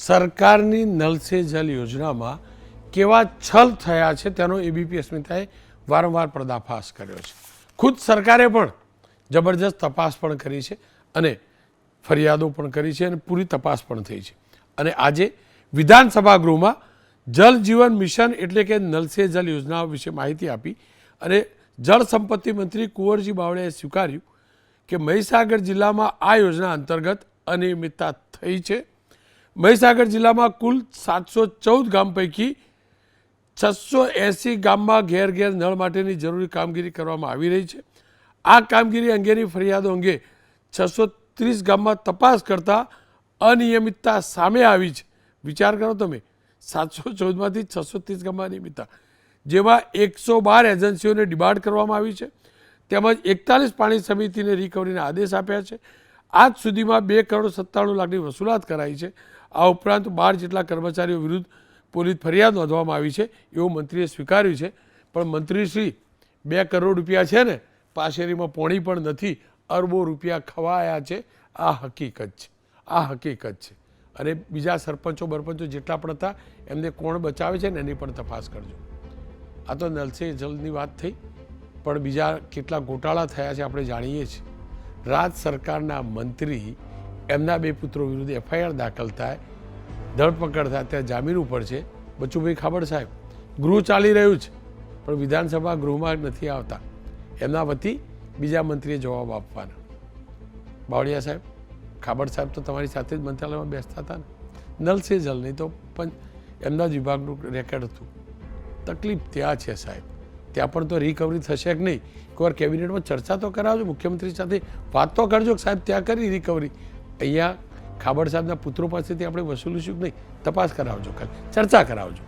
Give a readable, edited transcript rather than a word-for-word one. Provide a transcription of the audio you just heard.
સરકારની નલ સે જલ યોજનામાં કેવા છલ થયા છે તેનો એબીપી અસ્મિતાએ વારંવાર પર્દાફાશ કર્યો છે. ખુદ સરકારે પણ જબરજસ્ત તપાસ પણ કરી છે અને ફરિયાદો પણ કરી છે અને પૂરી તપાસ પણ થઈ છે. અને આજે વિધાનસભા ગૃહમાં જલ જીવન મિશન એટલે કે નલ સે જલ યોજના વિશે માહિતી આપી અને જળ સંપત્તિ મંત્રી કુંવરજી બાવળિયાએ સ્વીકાર્યું કે મહીસાગર જિલ્લામાં આ યોજના અંતર્ગત અનિયમિતતા થઈ છે. મહીસાગર જિલ્લામાં કુલ 714 ગામ પૈકી 680 ગામમાં ઘેર ઘેર નળ માટેની જરૂરી કામગીરી કરવામાં આવી રહી છે. આ કામગીરી અંગેની ફરિયાદો અંગે 630 ગામમાં તપાસ કરતા અનિયમિતતા સામે આવી છે. વિચાર કરો તમે, 714માંથી 630 ગામમાં અનિયમિતતા, જેમાં 112 એજન્સીઓને ડિબાર્ડ કરવામાં આવી છે તેમજ 41 પાણી સમિતિને રિકવરીના આદેશ આપ્યા છે. આજ સુધીમાં 2,97,00,000ની વસૂલાત કરાઈ છે. આ ઉપરાંત 12 જેટલા કર્મચારીઓ વિરુદ્ધ પોલીસ ફરિયાદ નોંધવામાં આવી છે એવું મંત્રીએ સ્વીકાર્યું છે. પણ મંત્રીશ્રી 2 કરોડ રૂપિયા છે ને પાશેરીમાં પોણી પણ નથી, અરબો રૂપિયા ખવાયા છે. આ હકીકત છે. અને બીજા સરપંચો બરપંચો જેટલા પણ હતા એમને કોણ બચાવે છે ને એની પણ તપાસ કરજો. આ તો નલ સે જલની વાત થઈ, પણ બીજા કેટલા ગોટાળા થયા છે આપણે જાણીએ છીએ. રાજ સરકારના મંત્રી એમના 2 પુત્રો વિરુદ્ધ એફઆઈઆર દાખલ થાય, ધરપકડ થાય, ત્યાં જામીન ઉપર છે. બચુભાઈ ખાબડ સાહેબ, ગૃહ ચાલી રહ્યું છે પણ વિધાનસભા ગૃહમાં નથી આવતા. એમના વતી બીજા મંત્રીએ જવાબ આપવાના. બાવળિયા સાહેબ, ખાબડ સાહેબ તો તમારી સાથે જ મંત્રાલયમાં બેસતા હતા ને. નલ સે જલ નહીં તો પણ એમના જ વિભાગનું રેકોર્ડ હતું. તકલીફ ત્યાં છે સાહેબ. ત્યાં પણ તો રિકવરી થશે કે નહીં? એકવાર કેબિનેટમાં ચર્ચા તો કરાવજો, મુખ્યમંત્રી સાથે વાત તો કરજો કે સાહેબ ત્યાં કરી રિકવરી. અહીંયા ખાબડ સાહેબના પુત્રો પાસેથી આપણે વસૂલીશું કે નહીં? તપાસ કરાવજો, ચર્ચા કરાવજો.